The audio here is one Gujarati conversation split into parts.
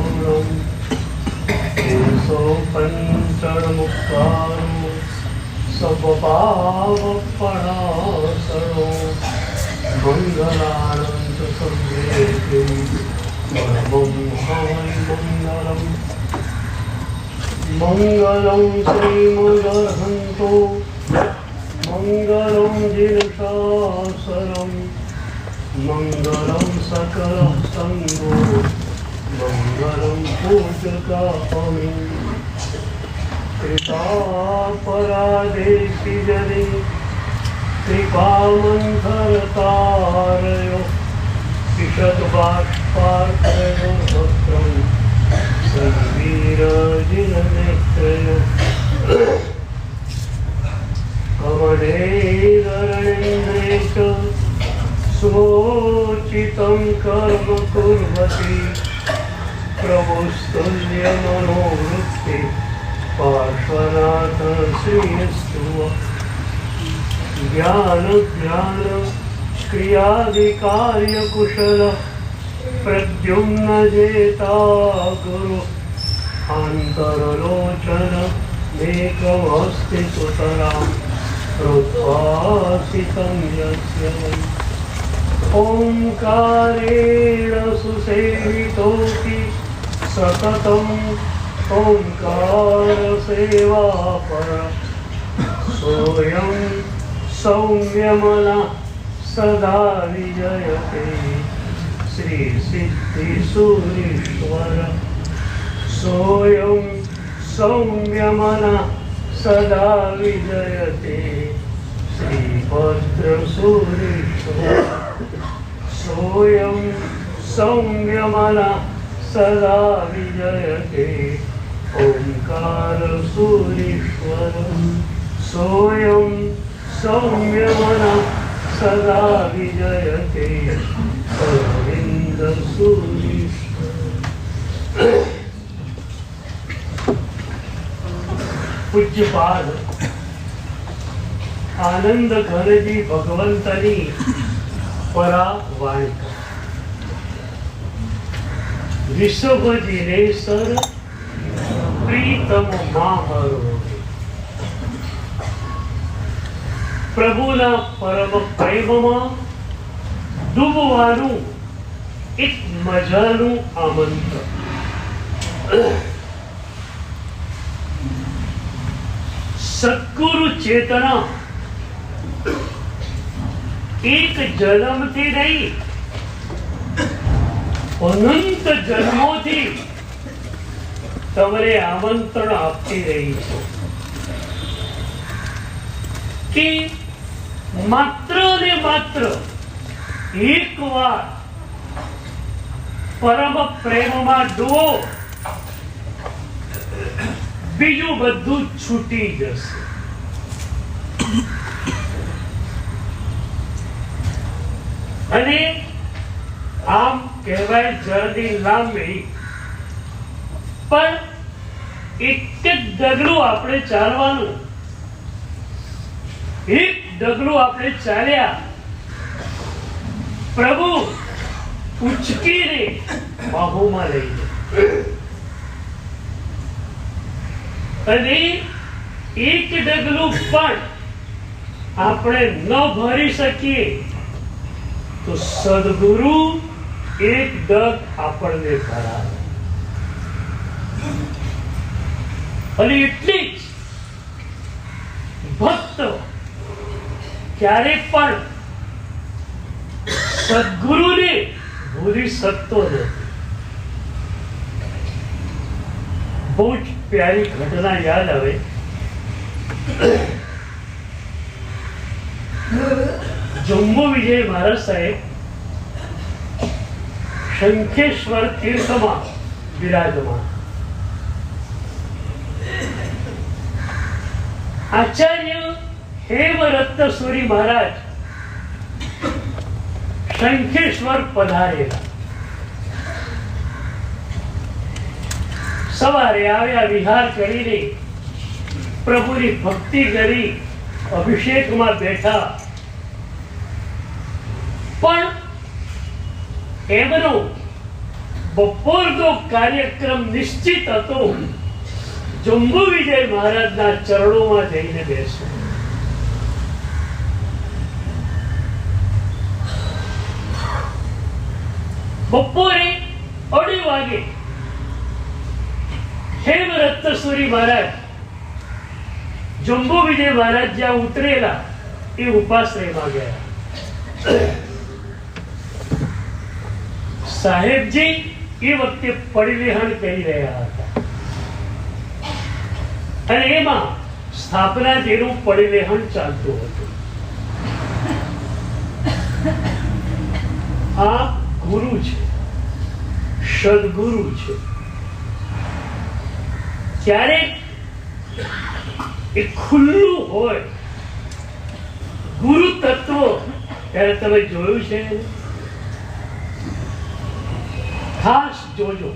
गौरम केशो पंचमुखारो सब पाप परासरो मंगलानंद सर्वेषु परमं हवै मंगलम् मंगलं श्रीमदर्हन्तो मंगलं जिनशासनं मंगलं सकलसंगो मंगलं पूजकामि कृपापराधेषि जने कृपामन्थरतारयो ईषद्बाष्पार्कयो भद्रं संवीरजिननेत्रयो कमलेधरणेन्द्रे च स्वोचितं कर्म कुर्वति प्रभुस्तुल्यमनोवृत्ति पार्श्वनाथ श्रीस्तु ज्ञान क्रियादिकार्य कुशल प्रद्युम्न जेता गुरु अंतरलोचन मेकमस्ति सुतरां हृद्वासितं यस्य ओंकारेण सुसेवितोऽपि सततम् ओंकार सेवापर सोऽयं सौम्यमनः सदा विजयते श्री सिद्धिसूरीश्वर सोऽयं सौम्यमनः सदा विजयते श्रीभद्रसूरीश्वर सोऽयं सौम्यमनः सदा विजयते ओंकारसूरीश्वर सोऽयं सौम्यमनः सदा विजयते अरविंदसूरीश्वर। पूज्यपाद आनंद घनजी भगवंतनी परावाणी विश्व जिनेश्वर प्रीतम महारो પ્રભુના પરમ પ્રેમમાં ડૂબવાનું એક મજાનું આમંત્રણ. સદગુરુ ચેતના એક જન્મથી નહીં અનંત જન્મોથી તમને આમંત્રણ આપતી રહી છે કે માત્ર ને માત્ર એક વાર પરમ પ્રેમમાં ડૂબો, બીજું બધું છૂટી જશે. અને આમ કહેવાય જર્ની લાંબી, પણ એક જ ડગલું આપણે ચાલવાનું. એક ડગલું આપણે ચાલ્યા, પ્રભુ ઉચકીને બાહુમાં લઈ જાય. અને એક ડગલું પણ આપણે ન ભરી શકીએ તો સદગુરુ એક ડગ આપણને ભરાવે. અને એટલી જ ભક્ત ક્યારે પણ સદગુરુને ભૂલી શકતો નથી. બહુ જ પ્યારી ઘટના યાદ આવે. જમ્મુ વિજય મહારાજ સાહેબ શંખેશ્વર તીર્થમાં વિરાજમાન. આચાર્ય હેમરત્નસુરી મહારાજ શંખેશ્વર પધારેલા. સવારે આવ્યા, વિહાર કરીને પ્રભુની ભક્તિ કરી, અભિષેકમાં બેઠા. પણ એમનો બપોરનો કાર્યક્રમ નિશ્ચિત હતો. જંબુ વિજય મહારાજના ચરણોમાં જઈને બેસવું. બપોરે 2:30 વાગે હેમરત્નેશ્વરી મહારાજ જંબુ વિજય મહારાજ જ્યાં ઉતરેલા એ ઉપાશ્રયમાં ગયા. સાહેબજી એ વખતે પરિવહન કરી રહ્યા હતા અને એમાં સ્થાપના જેનું પરિવહન ચાલતું હતું. આ ગુરુ છે, સદગુરુ છે. ક્યારેક એ ખુલ્લું હોય ગુરુ તત્વ ત્યારે તમે જોયું છે? ખાસ જોજો.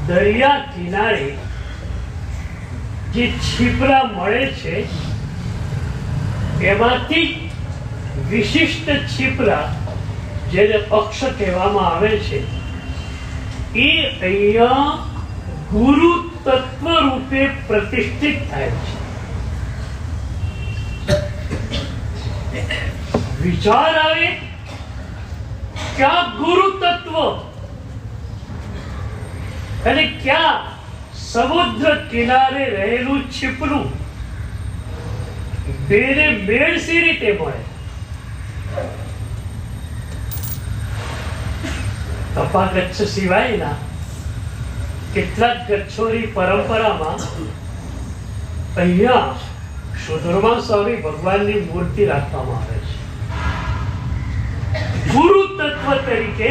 દરિયા કિનારે જે છીપરા મળે છે એમાંથી વિશિષ્ટ છીપરા જેને અક્ષ કહેવામાં આવે છે એ અહીંયા ગુરુ તત્વ રૂપે પ્રતિષ્ઠિત થાય છે. વિચાર આવે ક્યાં ગુરુ તત્વ અને ક્યાં સમુદ્ર કિનારે રહેલું છીપરું, બેને મેળ સી રીતે મળે? તપાગચ્છ સિવાયના કેટલાક ગચ્છોની પરંપરામાં અહીંયા સુધર્મા સ્વામી ભગવાનની મૂર્તિ રાખવામાં આવે છે. ગુરુ તત્વ તરીકે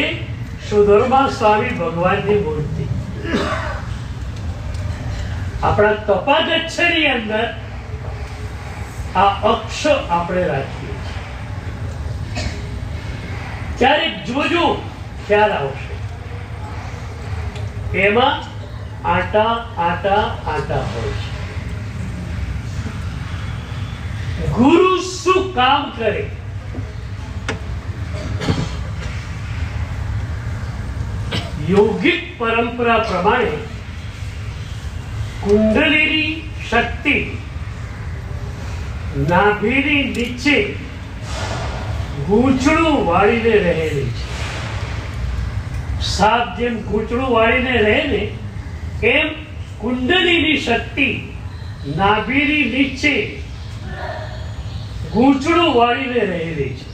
સુધર્મા સ્વામી ભગવાનની મૂર્તિ આપણા તપાગચ્છની અંદર આ અક્ષ આપણે રાખીએ છીએ. ક્યારેક જોજો ખ્યાલ આવશે. એમાં આટા આટા આટા હોય છે. ગુરુ શું કામ કરે? યોગિક પરંપરા પ્રમાણે કુંડલીની શક્તિ નાભીની નીચે ગૂંચળું વાળીને રહેલી છે. સાપ જેમ ગૂંચળું વાળીને રહે ને એમ કુંડલીની શક્તિ નાભીની નીચે ગૂંચળું વાળીને રહેલી છે.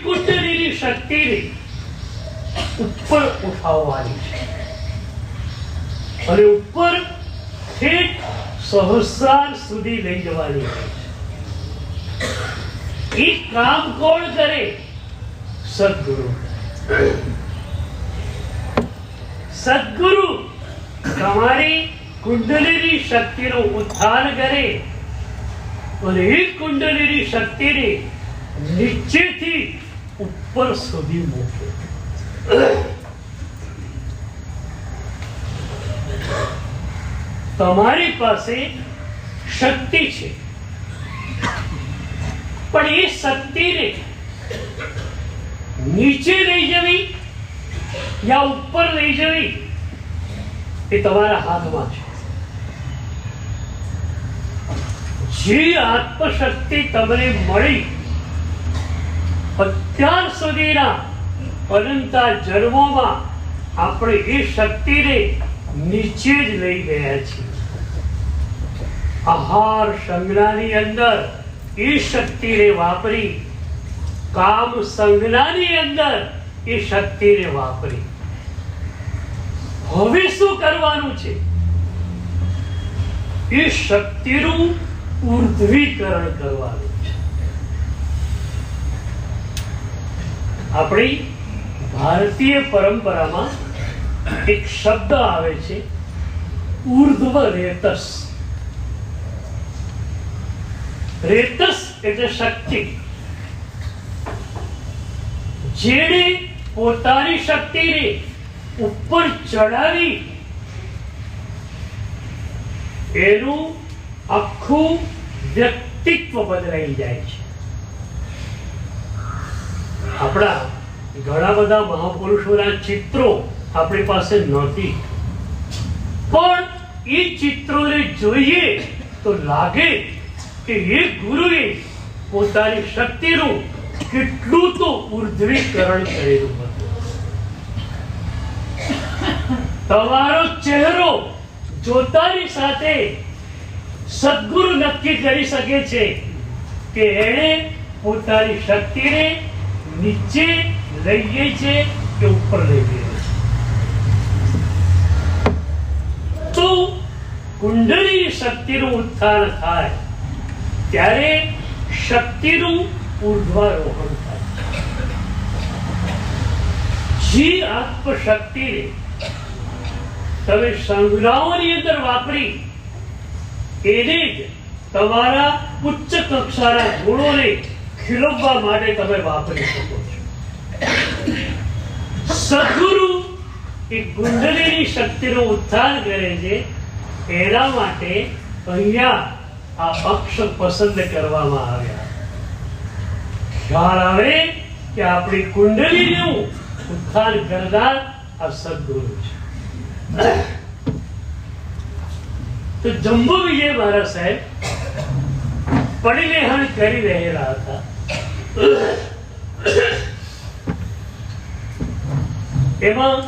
કુંડલીની શક્તિને ઉપર ઉઠાવવાની છે અને ઉપર ઠેઠ સહસ્રાર સુધી લઈ જવાની છે. એ કામ કોણ કરે? સદગુરુ. સદગુરુ તમારી કુંડલીની શક્તિનું ઉત્થાન કરે અને એ કુંડલીની શક્તિને નીચેથી ઉપર સુધી મૂકે. તમારી પાસે શક્તિ છે પણ એ શક્તિને નીચે લઈ જવી યા ઉપર લઈ જવી એ તમારા હાથમાં છે. જે આત્મશક્તિ તમને મળી અત્યાર સુધીના અનંતા જન્મોમાં આપણે એ શક્તિને નીચે જ લઈ ગયા છીએ. આહાર સંજ્ઞાની અંદર એ શક્તિને વાપરી, કામ સંજ્ઞાની અંદર એ શક્તિને વાપરી. હવે શું કરવાનું છે? એ શક્તિનું ઉર્ધ્વીકરણ કરવાનું છે. આપણી ભારતીય પરંપરામાં એક શબ્દ આવે છે ઉર્ધ્વ રેતસ. રેતસ એટલે શક્તિ. જેણે પોતાની શક્તિને ઉપર ચડાવી એનું આખું વ્યક્તિત્વ બદલાઈ જાય છે. આપણા ઘણા બધા મહાપુરુષોના ચિત્રો આપણી પાસે નહોતી, પણ એ ચિત્રોને જોઈએ તો લાગે કે એ ગુરુએ પોતાની શક્તિનું કેટલું તો ઉર્ધ્વીકરણ કરેલું હતું. તમારો ચહેરો જોતાની સાથે સદગુરુ નક્કી કરી શકે છે કે એણે પોતાની શક્તિને નીચે લઈએ છે કે ઉપર લઈ ગઈ છે. તો કુંડળી શક્તિનું ઉત્થાન થાય ત્યારે શક્તિનું ઉર્ધ્વારોહણ થાય. જે આત્મશક્તિને તમે સંગ્રહોની અંદર વાપરી એને જ તમારા ઉચ્ચ કક્ષાના ગુણોને ખીલવવા માટે તમે વાપરી શકો છો. સદગુરુ એ કુંડળીની શક્તિનું ઉત્થાન કરે છે. એના માટે અહીંયા આ અક્ષર પસંદ કરવામાં આવ્યા. ખ્યાલ આવે કે આપણી કુંડળીનું ઉત્થાન કરનાર આ સદગુરુ છે. તો જંબુ વિજય મહારાજ સાહેબ પડીલેહણ કરી રહેલા હતા. એમાં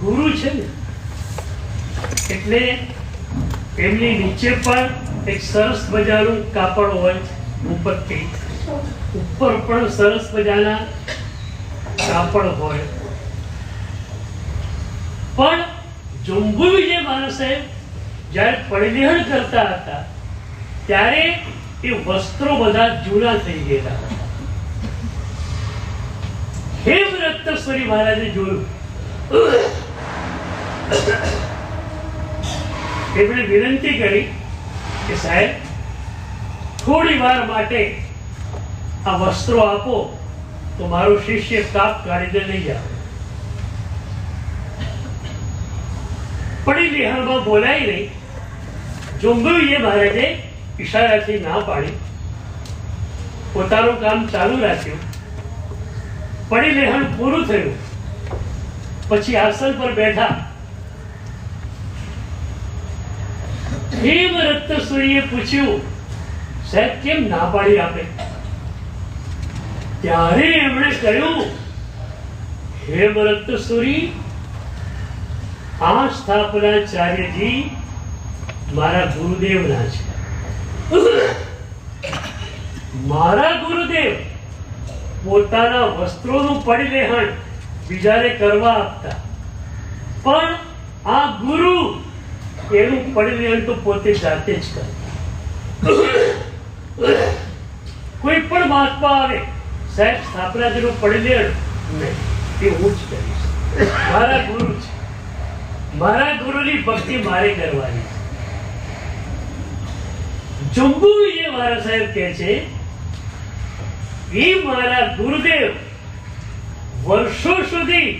ગુરુ છે ને એટલે એમની નીચે પણ એક સરસ મજાનું કાપડ હોય, ઉપરથી ઉપર પણ સરસ મજાના કાપડ હોય. પણ જંબુ વિજય મહારાજ સાહેબ જ્યારે પડીલેહણ કરતા હતા ત્યારે એ વસ્ત્રો બધા જૂના થઈ ગયેલા હતા. હેમરક્તેશ્વરી મહારાજે જોયું. એમણે વિનંતી કરી કે સાહેબ થોડી વાર માટે આ વસ્ત્રો આપો તો મારો શિષ્ય કાપ કાઢીને લઈ જાઓ. પડીલેહણમાં બોલાય નહીં. જંબુ વિજય મહારાજે ઈશારાથી ના પાડી, પોતાનું કામ ચાલુ રાખ્યું. પડીલેહણ પૂરું થયું પછી આસન પર બેઠા. હેમરક્તેશ્વરીએ પૂછ્યું, સાહેબ કેમ ના પાડી આપે? ત્યારે એમણે કહ્યું, હેમરક્તેશ્વરી, આ સ્થાપનાચાર્યજી મારા ગુરુદેવના છે. મારા ગુરુદેવ પોતાના વસ્ત્રોનું પડીલેહણ બીજાને કરવા આપતા, પણ આ ગુરુ એનું પડીલેહણ તો પોતે જાતે જ કરતા. કોઈ પણ મહાત્મા આવે, સાહેબ સ્થાપનાજીનું પડીલેહણ નહીં, એ હું જ કરીશ. મારા ગુરુ છે, મારા ગુરુની ભક્તિ મારે કરવાની. જંબુ વિજય મહારાજ સાહેબ કહે છે, એ મારા ગુરુદેવ વર્ષો સુધી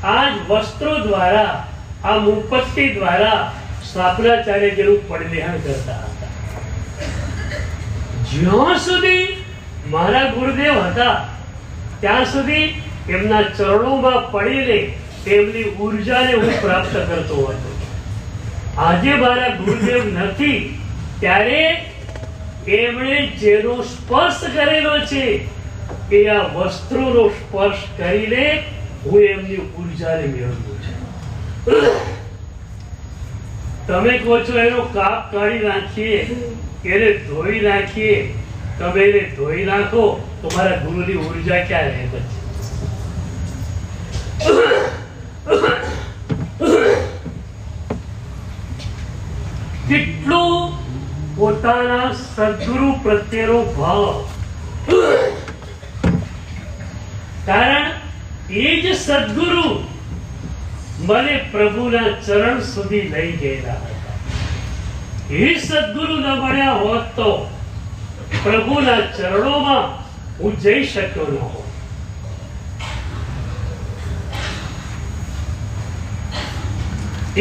આ જ વસ્ત્રો દ્વારા, આ મુપત્તિ દ્વારા સ્થાપનાચાર્યજીનું પડીલેહણ કરતા હતા. જ્યાં સુધી મારા ગુરુદેવ હતા ત્યાં સુધી એમના ચરણોમાં પડીને એમની ઉર્જાને હું પ્રાપ્ત કરતો હતો. આજે મારા ગુરુદેવ નથી ત્યારે એમણે જેનો સ્પર્શ કરેલો છે એ આ વસ્ત્રોનો સ્પર્શ કરીને હું એમની ઉર્જાને મેળવું છું. તમે કહો છો એનો કાપ કાઢી નાખીએ, એને ધોઈ નાખીએ. તમે એને ધોઈ નાખો તો મારા ગુરુની ઉર્જા ક્યાં રહે પછી? કેટલો પોતાના સદગુરુ પ્રત્યેનો ભાવ. કારણ એ જ સદગુરુ મને પ્રભુના ચરણ સુધી લઈ ગયેલા હતા. એ સદગુરુ ન મળ્યા હોત તો પ્રભુના ચરણોમાં હું જઈ શક્યો ન હોત.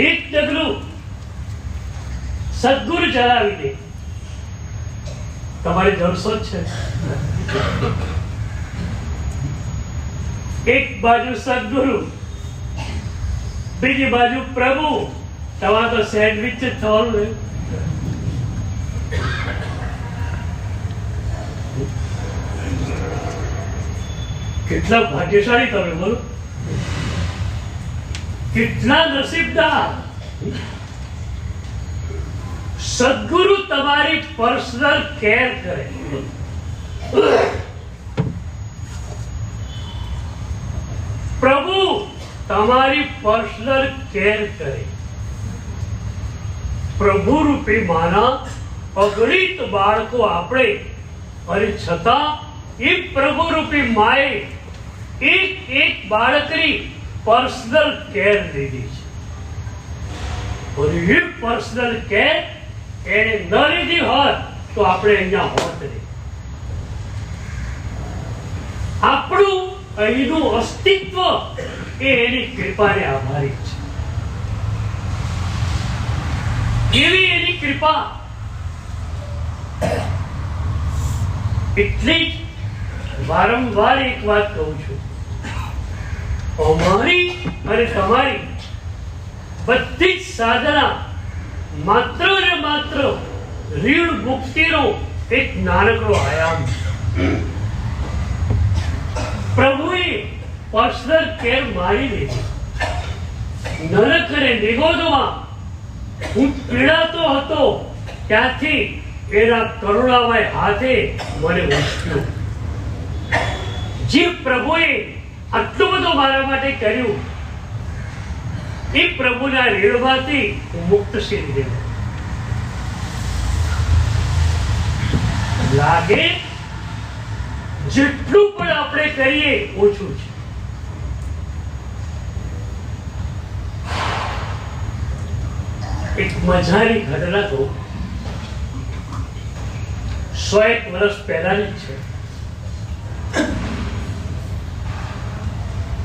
એક ડગલું સદગુરુ ચલાવી દે, તમારે જલસો જ છે. એક બાજુ સદગુરુ, બીજી બાજુ પ્રભુ. તમારે તો સેન્ડવિચ જ થવાનું ને. કેટલા ભાગ્યશાળી તમે બોલો, કેટલા નસીબદાર. સદગુરુ તમારી પર્સનલ કેર કરે, પ્રભુ તમારી પર્સનલ કેર કરે. પ્રભુ રૂપી માના અગણિત બાળકો આપણે, અને છતાં એ પ્રભુ રૂપી માએ એક એક બાળકની પર્સનલ કેર લીધી છે. અને એ પર્સનલ કેર એને ન લીધી હોત તો આપણે અહીંયા હોત નહીં. આપણું અહીંનું અસ્તિત્વ એ એની કૃપાને આભારી છે. એવી એની કૃપા. એટલે જ વારંવાર એક વાત કહું છું, અમારી અને તમારી બધી જ સાધના માત્ર ને માત્ર ઋણ મુક્તિનો એક નાનકડો આયામ. પ્રભુએ પર્સનલ કેર મારી લીધી. નરક અને નિગોદમાં હું પીડાતો હતો, ત્યાંથી એના કરુણામય હાથે મને ઉચક્યો. જે પ્રભુએ આટલું બધું મારા માટે કર્યું, એ પ્રભુના ઋણમાંથી હું મુક્ત થઈ ગયો. લાગે જેટલું પણ આપણે કરીએ ઓછું છે. એક મજાની ઘટના તો 101 વર્ષ પહેલાની છે.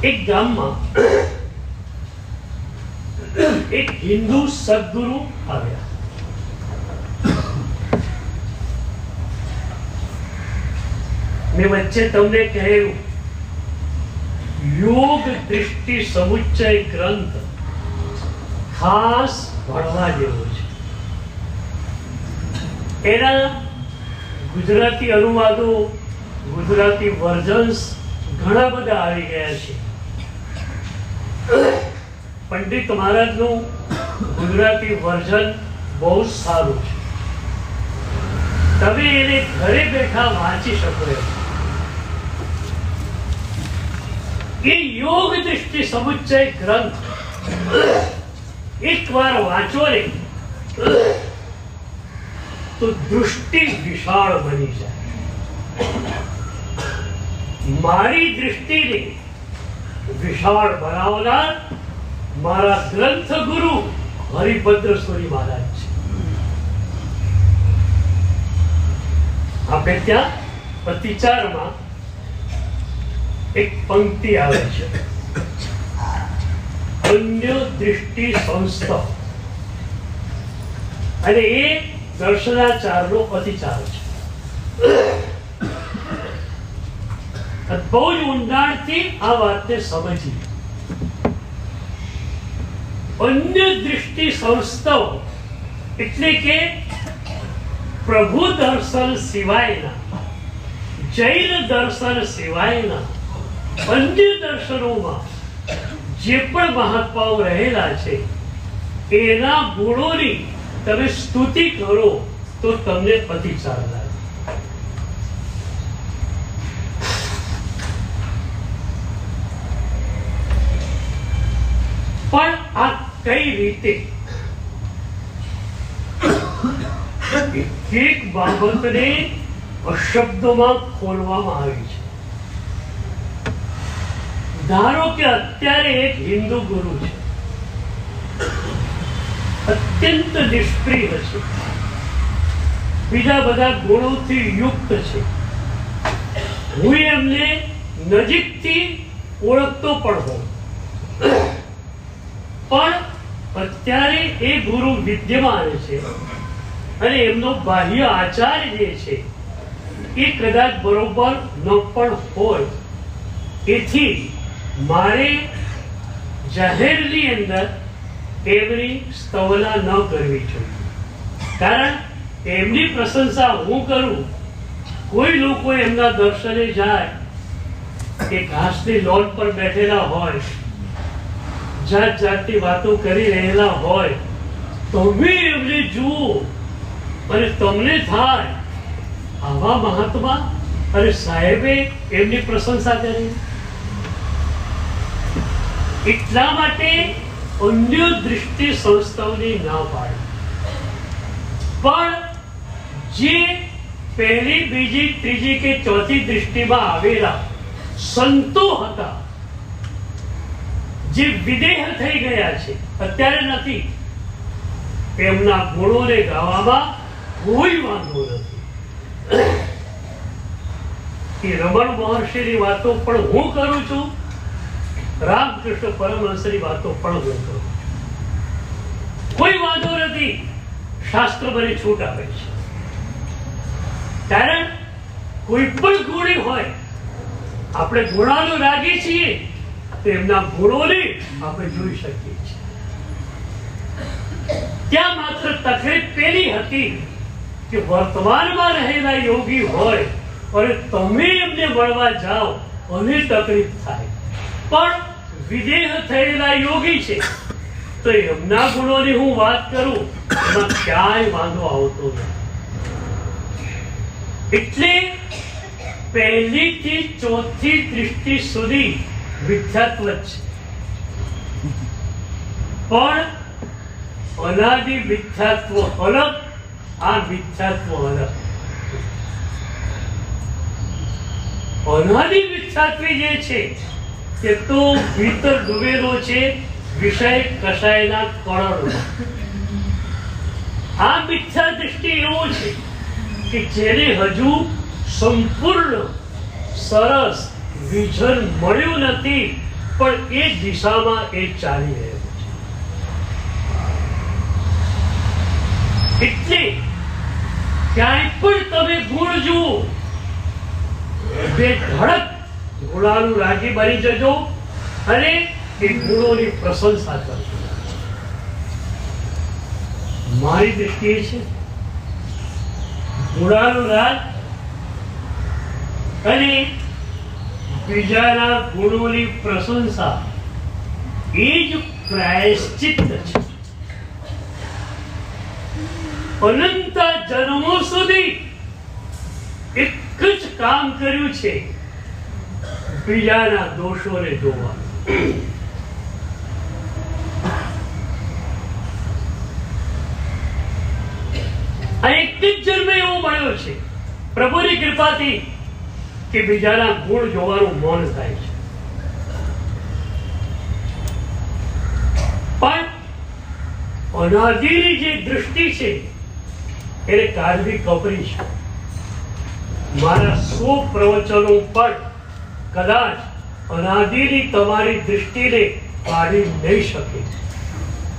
એક ગામમાં એક હિન્દુ સદગુરુ આવ્યા. મેં વચ્ચે તમને કહેલું, યોગ દૃષ્ટિ સમુચ્ચય ગ્રંથ ખાસ ભણવા જેવો છે. એના ગુજરાતી અનુવાદો, ગુજરાતી વર્ઝન્સ ઘણા બધા આવી ગયા છે. પંડિત મહારાજનું ગુજરાતી વર્ઝન બહુ સારું છે. તમે એને ઘરે બેઠા વાંચી શકો છો. એ યોગ દૃષ્ટિ સમુચ્ચય ગ્રંથ એકવાર વાંચો ને તો દૃષ્ટિ વિશાળ બની જાય. મારી દૃષ્ટિને વિશાળ બનાવનાર મારા ગ્રંથ ગુરુ હરિભદ્ર સ્વામી મહારાજ છે. આપણે ત્યાં પ્રતિચારમાં એક પંક્તિ આવે છે, અન્ય દૃષ્ટિ સંસ્થા, અને એ દર્શનાચારનો પ્રતિચાર છે. બહુ જ ઊંડાણથી આ વાતને સમજી. અન્ય દૃષ્ટિ સંસ્થાઓ એટલે કે પ્રભુ દર્શન સિવાયના, જૈન દર્શન સિવાયના અન્ય દર્શનોમાં જે પણ મહાત્માઓ રહેલા છે, એના ગુણોની તમે સ્તુતિ કરો તો તમને પ્રતિચાર લાગે. પણ આ કઈ રીતે? એક બાબતને શબ્દોમાં ખોલવામાં આવી છે. ધારો કે અત્યારે એક હિન્દુ ગુરુ છે, અત્યંત નિષ્પ્રિય છે, બીજા બધા ગુણોથી યુક્ત છે. હું એમને નજીકથી ઓળખતો પણ હોઉં, પણ અત્યારે એ ગુરુ વિદ્યમાન છે અને એમનો બાહ્ય આચાર જે છે એ કદાચ બરોબર ન પણ હોય. એથી મારે જાહેરની અંદર એમની સ્તવના ન કરવી જોઈએ, કારણ એમની પ્રશંસા હું કરું, કોઈ લોકો એમના દર્શને જાય કે ઘાસની લોન પર બેઠેલા હોય, જાત જાતની વાતો કરી રહેલા હોય, તમે એમને જુઓ અને તમને થાય આવા મહાત્મા અને સાહેબે એમની પ્રશંસા કરી. એટલા માટે અન્ય દૃષ્ટિ સંસ્થાઓની ના પાડે, પણ જે પહેલી, બીજી, ત્રીજી કે ચોથી દૃષ્ટિમાં આવેલા સંતો હતા, જે વિદેહ થઈ ગયા છે, અત્યારે નથી, એમના ગુણોને ગાવામાં કોઈ વાંધો નથી. એ રમણ મહર્ષિની વાતો પણ હું કરું છું, રામકૃષ્ણ પરમહંસની વાતો પણ હું કરું છું. કોઈ વાંધો નથી, શાસ્ત્ર મને છૂટ આપે છે. કારણ કોઈ પણ ગુણી હોય, આપણે ગુણાનો રાગી છીએ તો એમના ગુણોને આપણે જોઈ શકીએ છીએ. ત્યાં માત્ર તકલીફ પેલી હતી કે વર્તમાનમાં રહેલા યોગી હોય અને તમે એમને મળવા જાઓ અને તકલીફ થાય, પણ વિદેહ થયેલા યોગી છે તો એમના ગુણોની હું વાત કરું, એમાં ક્યાંય વાંધો આવતો નથી. એટલે પહેલી થી ચોથી દૃષ્ટિ સુધી મિથ્યાત્વ છે, પણ અનાદિ મિથ્યાત્વ અલગ, આ મિથ્યાત્વ અલગ. અનાદિ મિથ્યાત્વી જે છે તે તો ભીતર ડૂબેલો છે વિષય કષાયના કણોમાં. આ મિથ્યા દૃષ્ટિ એવો છે કે જેને હજુ સંપૂર્ણ સરસ વિઝન મળ્યું નથી, પણ એ દિશામાં એ ચાલી રહ્યો છે. એટલે ક્યાંય પણ તમે ગુણ જુઓ, બે ધડક ગુણાનું રાગી બની જજો અને એ ગુણોની પ્રશંસા કરજો. મારી દ્રષ્ટિએ છે ગુણાનું રાગ અને બીજાના ગુણોની પ્રશંસા એ જ પ્રાયશ્ચિત્ત છે. અનંત જન્મો સુધી એક જ કામ કર્યું છે, બીજાના દોષોને જોવા. આ એક જ જન્મ એવો મળ્યો છે પ્રભુની કૃપાથી કે બીજાના ગુણ જોવાનું મન થાય છે. પણ અનાદિની જે દૃષ્ટિ છે એને કાઢવી કપરી છે. મારા 100 પ્રવચનો પર કદાચ અનાદિની તમારી દૃષ્ટિને કાઢી નહીં શકે,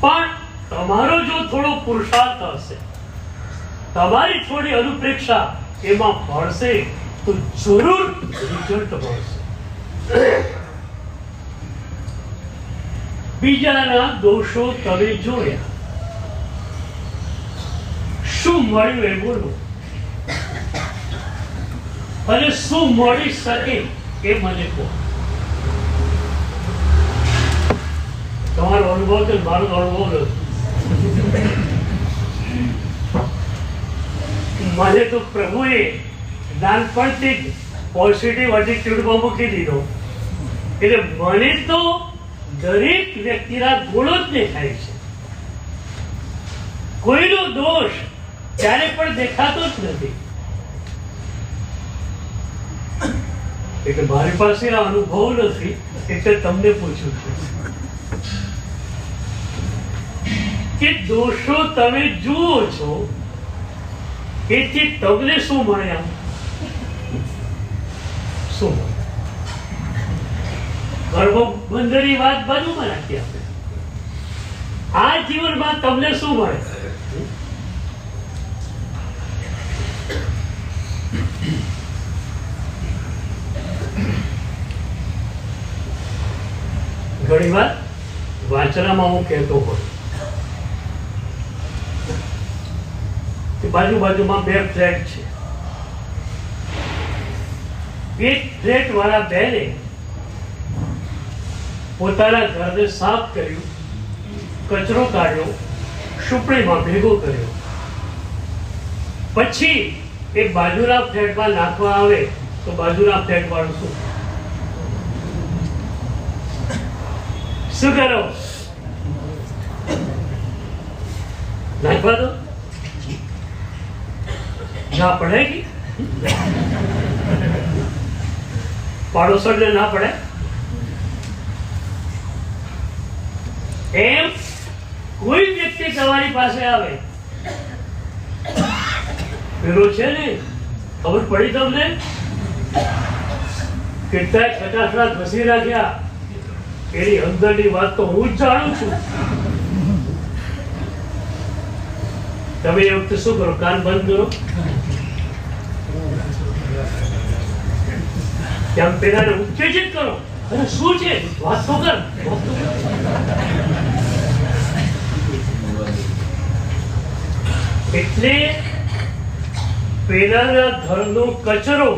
પણ તમારો જો થોડો પુરુષાર્થ હશે, તમારી થોડી અનુપ્રેક્ષા એમાં મળશે તો જરૂર રિઝલ્ટ મળશે. બીજાના દોષો તમે જોયા, શું મળ્યું એ બોલો, અને શું મળી શકે એ મને કહો. તમારો અનુભવ છે, મારો અનુભવ નથી. મને તો પ્રભુએ નાનપણથી જ પોઝિટિવ એટીટ્યુડમાં મૂકી દીધો, એટલે મને તો દરેક વ્યક્તિના ગુણો જ દેખાય છે, કોઈનો દોષ ક્યારે પણ દેખાતો જ નથી. એટલે મારી પાસે આ અનુભવ નથી, એટલે તમને પૂછું છું કે દોષો તમે જુઓ છો એથી તમને શું મળ્યા? શું ગર્ભબંધની વાત બાજુમાં રાખી આપણે, આ જીવનમાં તમને શું મળે? ઘણીવાર વાંચનામાં હું કહેતો હોય કે બાજુમાં 2 ફ્લેટ છે. એક ફ્લેટ વાળા બેને પોતાના ઘરને સાફ કર્યું, કચરો કાઢ્યો, સુપડીમાં ભેગો કર્યો. પછી એ બાજુના ફ્લેટમાં નાખવા આવે તો બાજુના ફ્લેટ વાળું શું કરો? નાખવા દો, ના પડે પાડોશરને ના પડે. એમ કોઈ વ્યક્તિ તમારી પાસે આવે, પેલો છે ને ખબર પડી તમને કેટલાય કટાસડા ઘસી રાખ્યા, એની અંદરની વાત તો હું જ જાણું છું. તમે એ વખતે શું કરો? કાન બંધ કરો, ત્યાં પેલાને ઉત્તેજિત કરો. અરે શું છે? વાત તો કર. એટલે પેલાના ઘરનો કચરો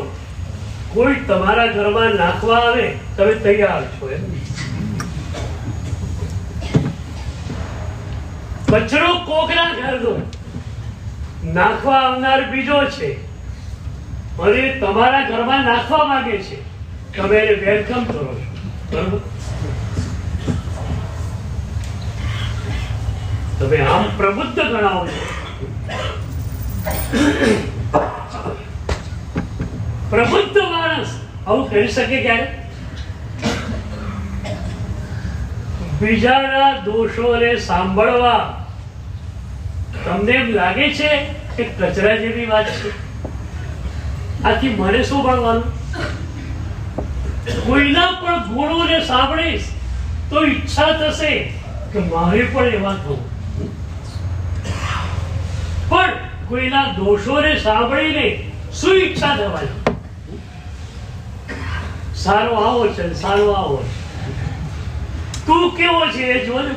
કોઈ તમારા ઘરમાં નાખવા આવે, તમે તૈયાર છો એમ? કચરો કોકના ઘરનો નાખવા આવનાર બીજો છે અને તમારા ઘરમાં નાખવા માંગે છે, તમે એને વેલકમ કરો છો, બરોબર? તમે આમ પ્રબુદ્ધ ગણાવો છો. પ્રબુદ્ધ માણસ આવું કરી શકે ક્યારે? બીજાના દોષોને સાંભળવા તમને એમ લાગે છે કે કચરા જેવી વાત છે, આથી મને શું ભણવાનું? કોઈના પણ ગુણોને સાંભળીશ તો ઈચ્છા થશે કે મારે પણ એવા થવું, પણ કોઈના દોષોને સાંભળીને શું ઈચ્છા થવાની? સારો આવો છે, સારો આવો છે, તું કેવો છે એ જોને.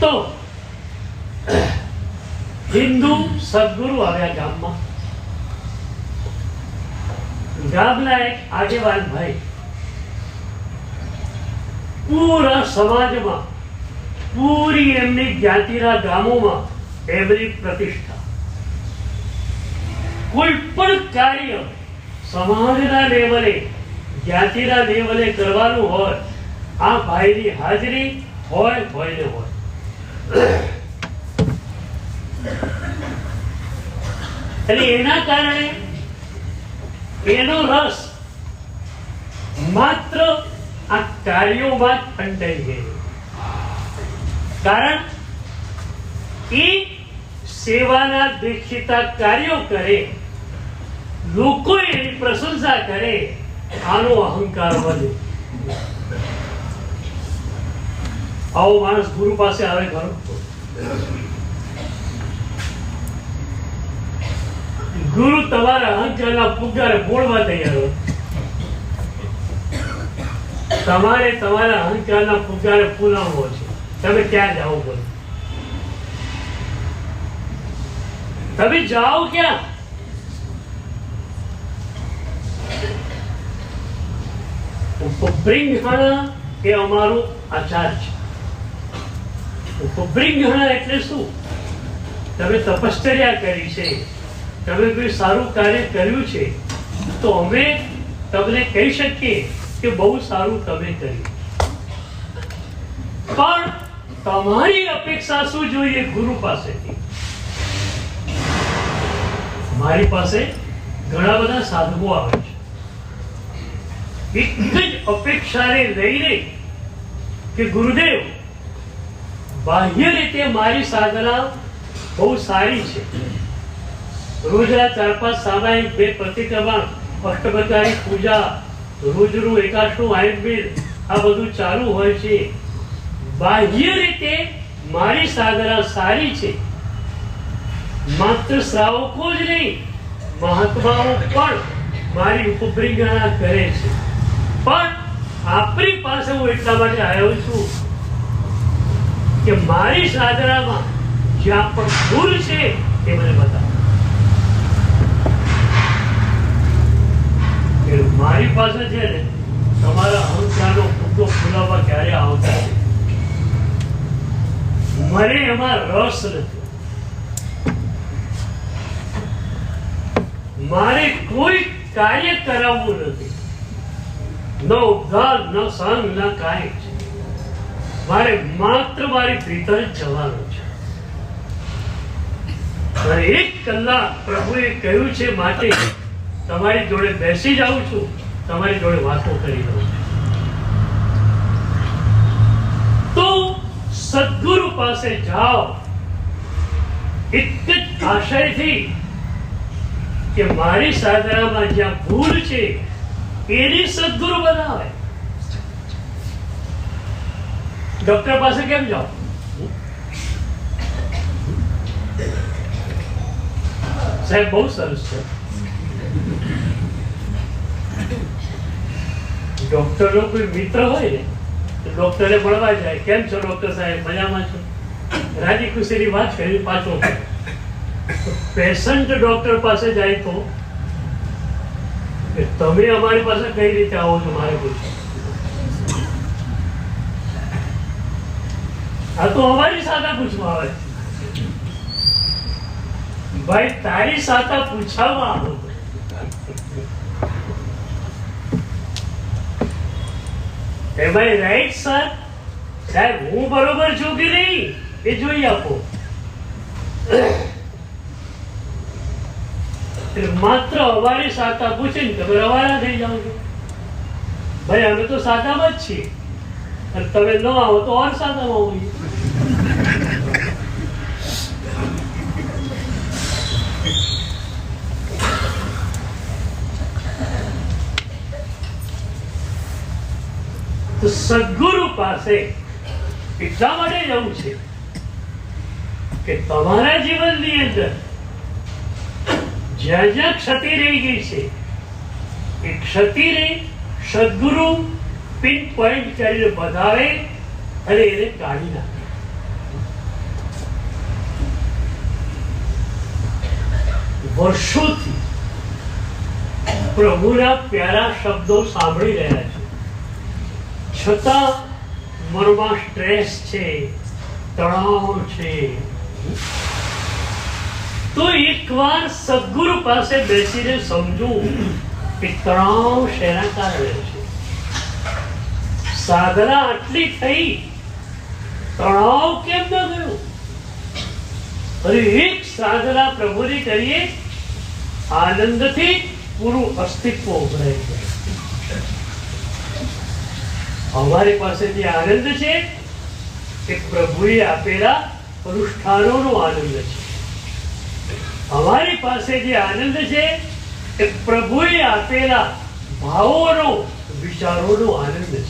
તો હિન્દુ સદગુરુ આવ્યા ગામમાં. ગામના એક આગેવાન ભાઈ પૂરા સમાજમાં, પૂરી એમની જ્ઞાતિના ગામોમાં એમની પ્રતિષ્ઠા. કોઈ પણ કાર્ય સમાજના લેવલે, જ્ઞાતિના લેવલે કરવાનું હોય, આ ભાઈની હાજરી હોય ને હોય. એટલે એના કારણે એનો રસ માત્ર આ કાર્યોમાં જ ઠંડાઈ ગયો. કારણ એ સેવાના દેખીતા કાર્યો કરે, લોકો એની પ્રશંસા કરે, આનો અહંકાર વધે. આવો માણસ ગુરુ પાસે આવે ખરો? ગુરુ તમારા અહંકારના ફુગારે ફોડવા તૈયાર હોય. તમારે તમારા અહંકારના ફુગારે ફૂલાવવો છે, તમે ક્યાં જાઓ? બોલો, તમે જાઓ ક્યાં? ઉપબ્રિંહણ એ અમારું આચાર છે. ઉપબ્રિંહણ એટલે શું? તમે તપશ્ચર્યા કરી છે, તમે કોઈ સારું કાર્ય કર્યું છે, તો અમે તમને કહી શકીએ કે બહુ સારું તમે કર્યું. પણ તમારી અપેક્ષા શું જોઈએ ગુરુ પાસેથી? મારી પાસે ઘણા બધા સાધકો આવે છે, એક જ અપેક્ષાને લઈને કે ગુરુદેવ, બાહ્ય રીતે મારી સાધના બહુ સારી છે, રોજના 4-5 સામાયિક, 2 પ્રતિક્રમણ, અષ્ટબંધારી પૂજા, રોજનું એકાદશનું આયનબીર, આ બધું ચાલુ હોય છે. બાહ્ય રીતે મારી સાધના સારી છે, માત્ર શ્રાવકો જ નહીં, મહાત્માઓ પણ મારી ઉપબ્રિંગણા કરે છે. પણ આપણી પાસે હું એટલા માટે આવ્યો છું કે મારી સાધનામાં જ્યાં પણ ભૂલ છે એ મને બતાવો. મારી પાસે છે ને તમારા અહંકારનો મુદ્દો ખુલાવવા ક્યારે આવતા મને એમાં રસ નથી. મારે કોઈ કાર્ય કરાવવું નથી, ન ઉદ્ધાર, ન સંગ, ન કાંઈ. મારે માત્ર મારી ભીતર જ જવાનું છે. અને 1 કલાક પ્રભુએ કહ્યું છે માટે તમારી જોડે બેસી જાઉં છું, તમારી જોડે વાતો કરી દઉં છું. તો સદગુરુ પાસે જાઓ એક જ આશયથી કે મારી સાધનામાં જ્યાં ભૂલ છે એની સદગુરુ બનાવે. ડોક્ટર પાસે કેમ જાઓ? સાહેબ બહુ સરસ છે. ડોક્ટર નો કોઈ મિત્ર હોય ને તો ડોક્ટરે મળવા જાય, કેમ છો ડોક્ટર સાહેબ, મજામાં છો, રાજી ખુશીની વાત કરી પાછો. પેશન્ટ ડોક્ટર પાસે જાય તો તમે અમારી પાસે કઈ રીતે આવો છો મારે પૂછો. આ તો અમારી સાતા પૂછવા આવે. ભાઈ તારી સાતા પૂછાવા આવો. Am I right, sir? સાહેબ હું બરોબર છું કે નહીં એ જોઈ આપો. માત્ર અમારી સાતા પૂછીને તમે રવાના થઈ જાઓ છો. ભાઈ અમે તો સાદામાં જ છીએ અને તમે ન આવો તો ઓર સાદામાં હોઈએ. તો સદગુરુ પાસે એટલા માટે જવું છે કે તમારા જીવનની અંદર જ્યાં જ્યાં ક્ષતિ રહી ગઈ છે એ ક્ષતિને સદગુરુ પિન પોઈન્ટ કરીને બતાવે અને એને કાઢી નાખે. વર્ષોથી પ્રભુના પ્યારા શબ્દો સાંભળી રહ્યા છે, છતાં મનમાં સ્ટ્રેસ છે, તણાવ છે. તો એકવાર સદગુરુ પાસે બેસીને સમજવું કે તણાવ શેના કારણે છે. સાધના આટલી થઈ, તણાવ કેમ ન ગયો? અરે એક સાધના પ્રભુની કરીએ, આનંદથી પૂરું અસ્તિત્વ ઉભરાઈ જાય. અમારી પાસે જે આનંદ છે એ પ્રભુએ આપેલા અનુષ્ઠાનોનો આનંદ છે. અમારી પાસે જે આનંદ છે એ પ્રભુએ આપેલા ભાવોનો, વિચારોનો આનંદ છે.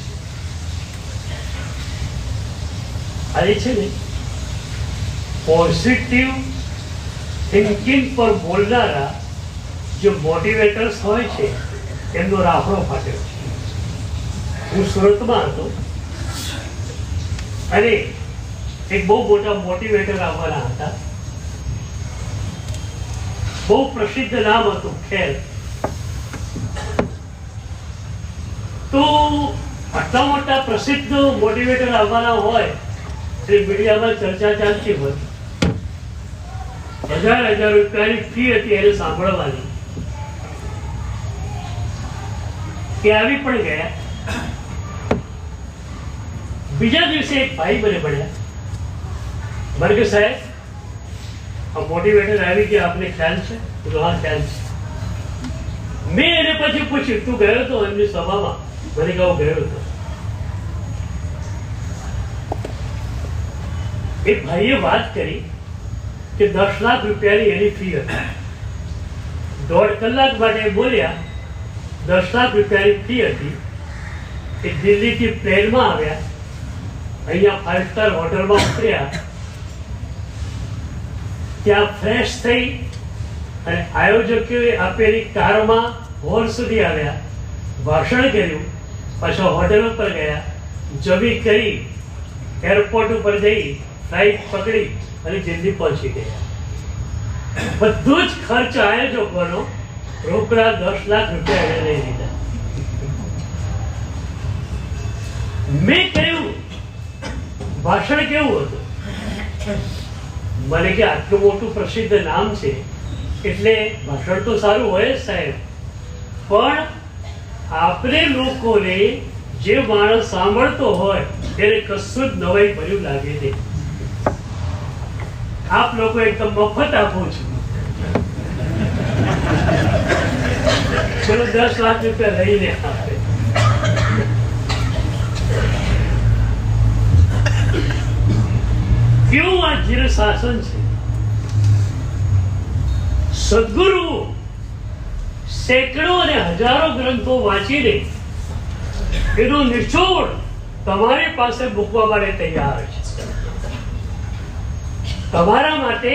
આ છે ને પોઝિટિવ થિંકિંગ પર બોલનારા જે મોટિવેટર્સ હોય છે એમનો રાફડો ફાટ્યો છે. હું સુરતમાં હતો અને એક બહુ મોટા મોટિવેટર આવવાના હતા. બહુ પ્રસિદ્ધ નામ હતું ખેર. તો આટલા મોટા પ્રસિદ્ધ મોટિવેટર આવવાના હોય એટલે મીડિયામાં ચર્ચા ચાલતી હોય. 1000 રૂપિયાની ફી હતી એને સાંભળવાની. કે આવી પણ ગયા. બીજા દિવસે એક ભાઈ મને મળ્યા. મને કે સાહેબ આ મોટિવેટર આવી ગયા, આપને ખ્યાલ છે? તો હા ખ્યાલ છે. મેં એને પછી પૂછ્યું તું ગયો હતો એમની સભામાં? મને કહું ગયો હતો. એ ભાઈએ વાત કરી કે 10 લાખ રૂપિયાની એની ફી હતી. 1.5 કલાક માટે બોલ્યા. 10 લાખ રૂપિયાની ફી હતી. એ દિલ્હીથી પ્લેનમાં આવ્યા અહીંયા 5 સ્ટાર હોટલમાં ઉતર્યા, ત્યાં ફ્રેશ થઈ અને આયોજકોએ આપેલી કારમાં હોલ સુધી આવ્યા, ભાષણ કર્યું, પાછા હોટેલ ઉપર ગયા, જમી કરી એરપોર્ટ ઉપર જઈ ફ્લાઇટ પકડી અને દિલ્હી પહોંચી ગયા. બધું જ ખર્ચ આયોજકોનો રોકડા 10 લાખ રૂપિયા એને લઈ લીધા. મેં કહ્યું ભાષણ કેવું હતું? મને કે આટલું મોટું પ્રસિદ્ધ નામ છે એટલે ભાષણ તો સારું હોય જ સાહેબ, પણ આપણે લોકોને જે માણસ સાંભળતો હોય એને કશું જ નવાઈ ભર્યું લાગે નહીં. આપ લોકો એકદમ મફત આપો છો, ચલો 10 લાખ રૂપિયા લઈને આપે. કેવું આ ચિર શાસન છે! સદગુરુ સેંકડો અને હજારો ગ્રંથો વાંચીને એનો નિચોડ તમારી પાસે મૂકવા માટે તૈયાર છે. તમારા માટે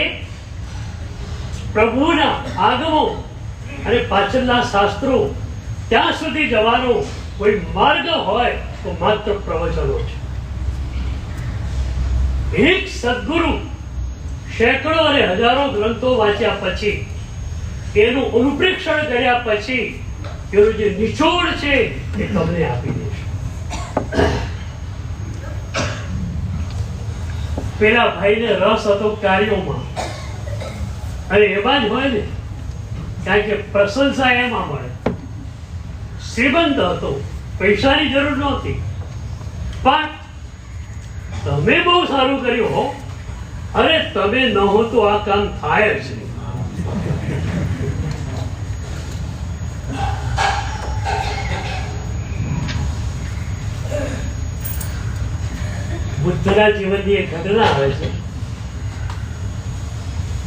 પ્રભુના આગમો અને પાછળના શાસ્ત્રો ત્યાં સુધી જવાનો કોઈ માર્ગ હોય તો માત્ર પ્રવચનો છે. એક સદગુરુ સેંકડો અને હજારો ગ્રંથો વાંચ્યા પછી, એનું અનુપ્રેક્ષણ કર્યા પછી એનો જે નિચોડ છે એ તમને આપી દેશે. પેલા ભાઈને રસ હતો કાર્યોમાં, અને એમાં જ હોય ને, કારણ કે પ્રશંસા એમાં મળે. શ્રીમંત હતો, પૈસાની જરૂર નહોતી, પણ તમે બહુ સારું કર્યું હો, અરે તમે ન હો તો આ કામ થાય જ નહીં. બુદ્ધના જીવનની એક ઘટના આવે છે.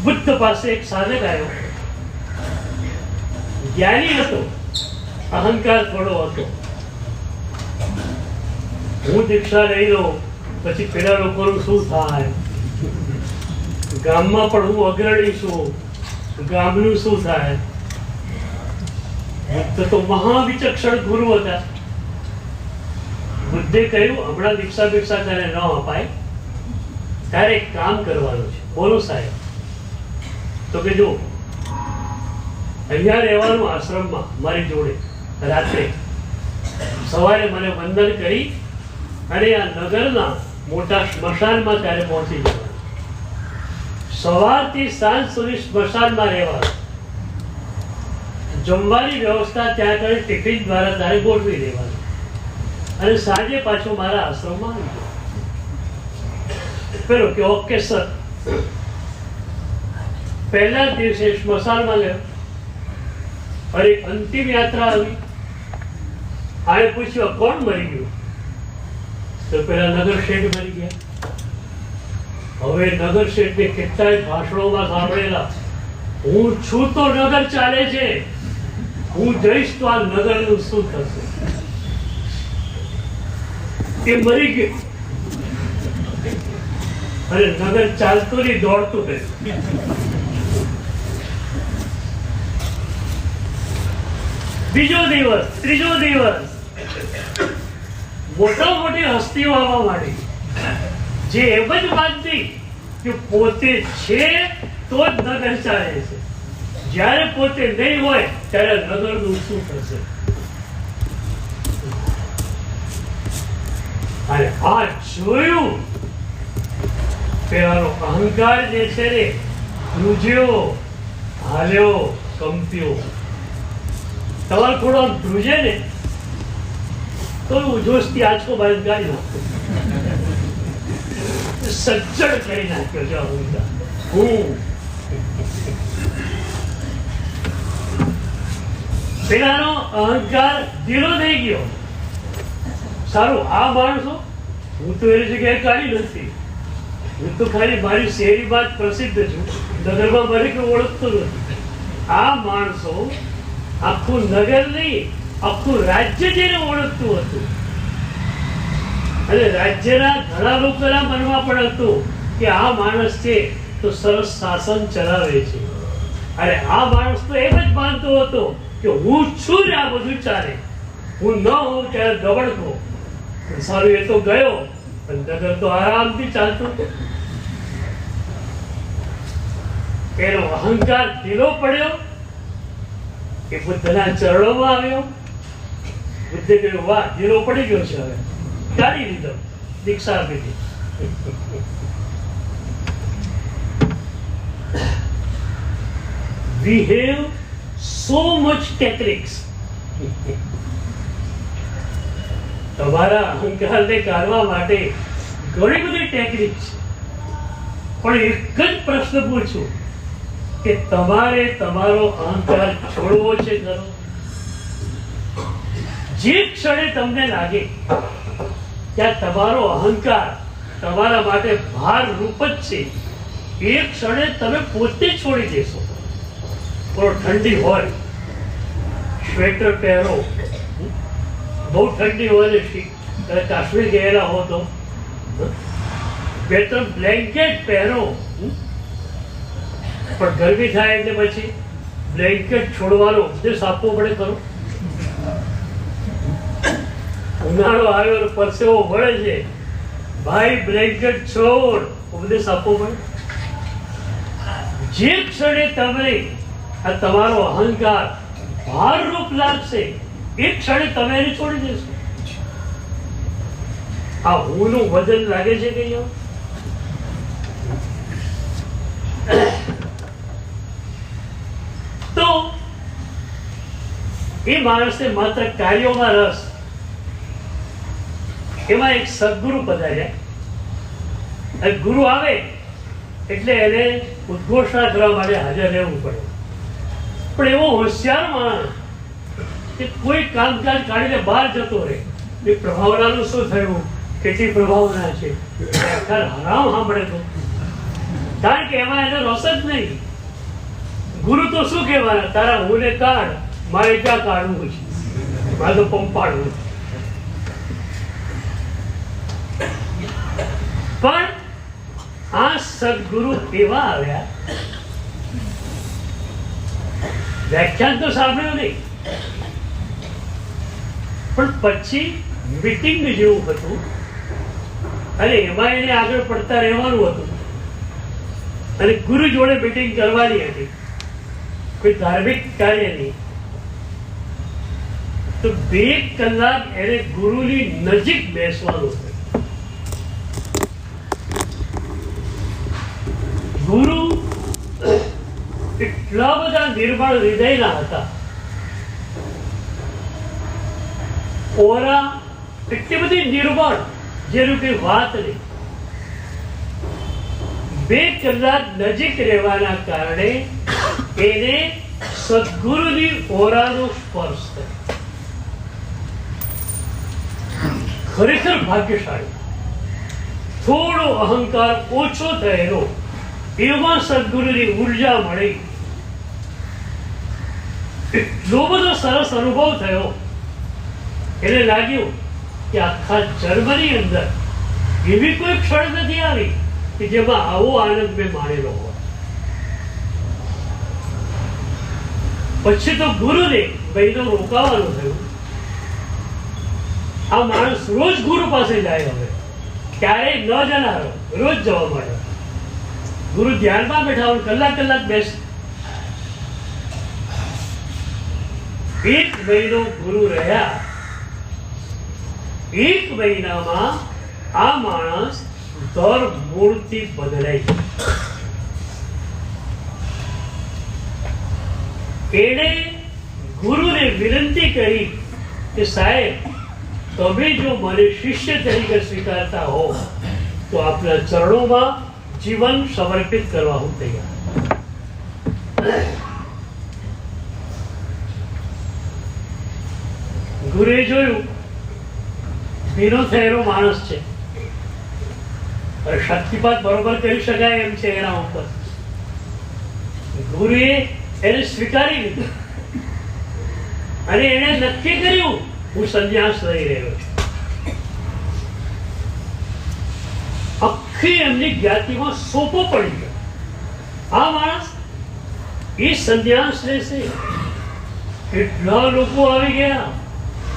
બુદ્ધ પાસે એક સાધક આવ્યો, જ્ઞાની હતો, અહંકાર થોડો હતો. હું દીક્ષા લઈ લઉં પછી પેલા લોકોનું શું થાય, ગામમાં પણ હું અગ્રણી છું, ગામનું શું થાય. બુદ્ધ તો મહાવિચક્ષણ ગુરુ હતા. બુદ્ધે કહ્યું, હમણાં દીક્ષા ભિક્ષા તારે ન અપાય, તારે એક કામ કરવાનું છે. બોલો સાહેબ? તો કે જો અહીંયા રહેવાનું આશ્રમમાં મારી જોડે, રાત્રે સવારે મને વંદન કરી અને આ નગરના મોટા સ્મશાનમાં ત્યારે પહોંચી જવાનું. સવારથી સાંજ સુધી સ્મશાનમાં રહેવાનું. જમવાની વ્યવસ્થા ત્યાં આગળ ટિફિન દ્વારા તારે ગોઠવી દેવાની, અને સાંજે પાછો મારા આશ્રમમાં આવી ગયો. પેલો કે ઓકે સર. પહેલા દિવસે સ્મશાનમાં ગયો, અને અંતિમ યાત્રા આવી. આને પૂછ્યું કોણ મરી ગયું? તો પેલા નગર શેઠ મરી ગયા. હવે નગર શેઠને કેટલાય ભાષણોમાં સાંભળેલા, હું છું તો નગર ચાલે છે, હું જઈશ તો આ નગરનું શું થશે? એ મરી ગયું, અને નગર ચાલતું નહીં, દોડતું ગયું. બીજો દિવસ, ત્રીજો દિવસ, મોટા મોટી હસ્તીઓ આવવા માંડી, જે એમ જ માનતી કે પોતે છે તો જ નગર ચાલે છે, જ્યારે પોતે નહીં હોય ત્યારે નગરનું શું થશે? અને આ જોયું, પેલાનો અહંકાર જે છે ને, ધ્રુજ્યો, હાલ્યો, કંપ્યો. તમારે થોડો ધ્રુજે ને તો જોશથી આંચકો બહાર કાઢી નાખતો, સજ્જડ કરી નાખ્યો છે અહંકાર. પેલાનો અહંકાર ઢીલો થઈ ગયો. સારું, આ માણસો, હું તો એની જગ્યાએ કાઢી નથી, હું તો ખાલી મારી શેરીમાં જ પ્રસિદ્ધ છું, નગરમાં મને કોઈ ઓળખતો નથી. આ માણસો આખું નગર નહીં, આખું રાજ્ય જેને ઓળખતું હતું. અને રાજ્યના ઘણા લોકોના મનમાં પણ હતું કે આ માણસ છે તો સરસ શાસન ચલાવે છે, અરે આ માણસ તો એમ જ માનતો હતો કે હું છું ને આ બધું ચાલે, હું ન હોઉં ત્યારે ગબડતો. સારું, એ તો ગયો, પણ નગર તો આરામથી ચાલતું. એનો અહંકાર ઢીલો પડ્યો, એ બુદ્ધના ચરણોમાં આવ્યો. બુદ્ધે કહ્યું, વાહ, ઢીલો પડી ગયો છે, હવે કાઢી દીધો, દીક્ષા આપી દીધી. We have so much techniques. તમારા અહંકારને કાઢવા માટે ઘણી બધી ટેકનિક છે, પણ એક જ પ્રશ્ન પૂછું કે તમારે તમારો અહંકાર છોડવો છે ખરો? જે ક્ષણે તમને લાગે કે તમારો અહંકાર તમારા માટે ભાર રૂપ જ છે, એ ક્ષણે તમે પોતે છોડી દેશો. ઠંડી હોય, સ્વેટર પહેરો, બહુ ઠંડી હોય ને કાશ્મીર ગયેલા હો તો 2-3 બ્લેન્કેટ પહેરો, પણ ગરમી થાય એટલે પછી બ્લેન્કેટ છોડવાનો ઉપદેશ આપવો પડે ખરો? ઉનાળો આવ્યો, પરસેવો વળે છે, ભાઈ બ્લેન્કેટ છોડ, ઉપદેશ આપવો પડે. જે ક્ષણે તમે આ તમારો અહંકાર ભારરૂપ લાગશે, એક ક્ષણે તમે એને છોડી દેશો. આ હું નું વજન લાગે છે કે તો એ માણસને માત્ર કાર્યોમાં રસ. એમાં એક સદગુરુ પધાર્યા. ગુરુ આવે એટલે એને ઉદ્ઘોષણા કરવા માટે હાજર રહેવું પડે, પણ એવો હોશિયાર માણસ કે કોઈ કામકાજ કાઢીને બહાર જતો રહે. એ પ્રભાવનાનું શું થયું, કેટલી પ્રભાવના છે, હરામ સાંભળે તો, કારણ કે એમાં એને રસ જ નહીં. ગુરુ તો શું કહેવાના, તારા હુંને કાઢ, મારે ક્યાં કાઢવું છે, મારે તો પંપાડવું. પણ આ સદગુરુ એવા આવ્યા, વ્યાખ્યાન તો સાંભળ્યું નહીં, પણ પછી મીટિંગ જેવું હતું અને એમાં એને આગળ પડતા રહેવાનું હતું. અને ગુરુ જોડે મીટિંગ કરવાની હતી, કોઈ ધાર્મિક કાર્ય નહીં. તો 2 કલાક એને ગુરુની નજીક બેસવાનું હતું. ગુરુ એટલા બધા નિર્મળ હૃદયના હતા, ઓરા એટલી બધી નિર્મળ, જેનું કઈ વાત નહીં. 2 કલાક નજીક રહેવાના કારણે એને સદગુરુની ઓરાનો સ્પર્શ થયો. ખરેખર ભાગ્યશાળી. થોડો અહંકાર ઓછો થયેલો, એમાં સદગુરુની ઉર્જા મળી. એટલો બધો સરસ અનુભવ થયો. એને લાગ્યું કે આખા જન્મની અંદર એવી કોઈ ક્ષણ નથી આવી કે જેમાં આવો આનંદ મેં માણેલો હોય. પછી તો ગુરુને મહિનો રોકાવાનું થયું. આ માણસ રોજ ગુરુ પાસે જાય, હવે ક્યારેય ન જનારો, રોજ જવા માંડ્યો. ગુરુ ધ્યાનમાં બેઠા હોય, કલાક બેસે. 1 મહિનો ગુરુ રહ્યા. 1 મહિનામાં આ માણસ દર મૂળથી બદલાઈ. એણે ગુરુને વિનંતી કરી કે સાહેબ, તમે જો મને શિષ્ય તરીકે સ્વીકારતા હો તો આપના ચરણોમાં જીવન સમર્પિત કરવા હું તૈયાર. ગુરુએ જોયું ભીનો થયેલો માણસ છે, શક્તિપાત બરોબર કરી શકાય એમ છે એના ઉપર. ગુરુએ એને સ્વીકારી લીધું અને એને નક્કી કર્યું હું સંન્યાસ લઈ રહ્યો છું. આખી એમની જ્ઞાતિમાં સોપો પડી ગયો. આ માણસ એ સંન્યાસ લેશે. કેટલા લોકો આવી ગયા,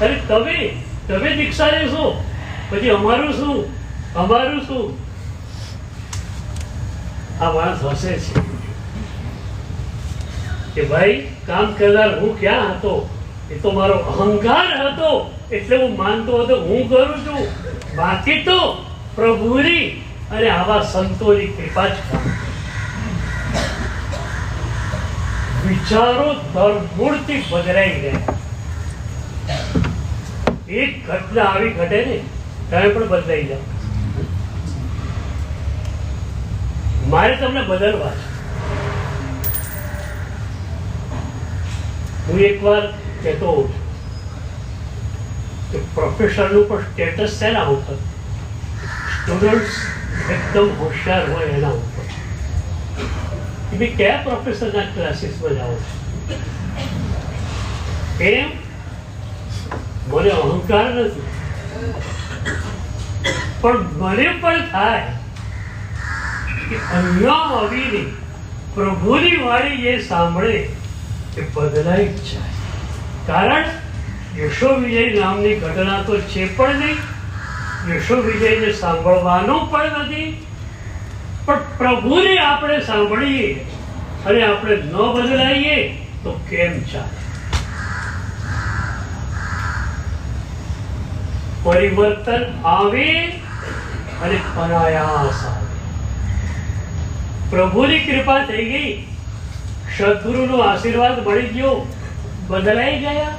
અરે તમે દીક્ષા લેશો, પછી અમારું શું? આ માણસ હસે છે કે ભાઈ કામ કરનાર હું ક્યાં હતો? એ તો મારો અહંકાર હતો, એટલે હું માનતો હતો હું કરું છું. બાકી તો પ્રભુની અને આવા સંતોની કૃપા જ કામ. વિચારો ધરમૂળથી બદલાઈ ગયા. એક ઘટના આવી ઘટે ને તમે પણ બદલાઈ જાઓ. મારે તમને બદલવા છે. હું એકવાર કહેતો હોઉં છું કે પ્રોફેસરનું પણ સ્ટેટસ છે ને ઉપર, સ્ટુડન્ટ્સ એકદમ હોશિયાર હોય એના ઉપર. કે કયા પ્રોફેસરના ક્લાસીસમાં જાઓ છો? એમ મને અહંકાર નથી, પણ મને પણ થાય કે અહીંયા આવીને પ્રભુની વાણી જે સાંભળે એ બદલાઈ જ જાય. કારણ યશો વિજય નામની ઘટના તો છે પણ નહીં, યશો વિજયને સાંભળવાનું પણ નથી. પણ પ્રભુને આપણે સાંભળીએ અને આપણે ન બદલાઈએ તો કેમ ચાલે? પરિવર્તન આવે અને અનાયાસ આવે. પ્રભુની કૃપા થઈ ગઈ, સદગુરુનો આશીર્વાદ મળી ગયો, બદલાઈ ગયા.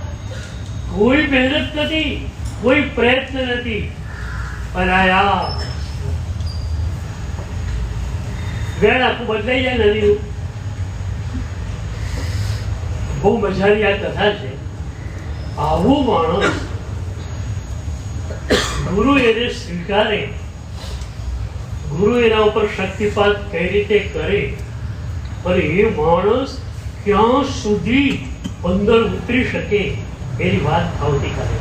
કોઈ મહેનત નથી, કોઈ પ્રયત્ન નથી, અનાયાસ વેણ આખું બદલાઈ જાય. નથી બહુ મજાની આ કથા છે. આવું માણસ ગુરુ એને સ્વીકારે, ગુરુ એના ઉપર શક્તિપાત કઈ રીતે કરે, અને એ માણસ ક્યાં સુધી અંદર ઉતરી શકે એની વાત આવતીકાલે.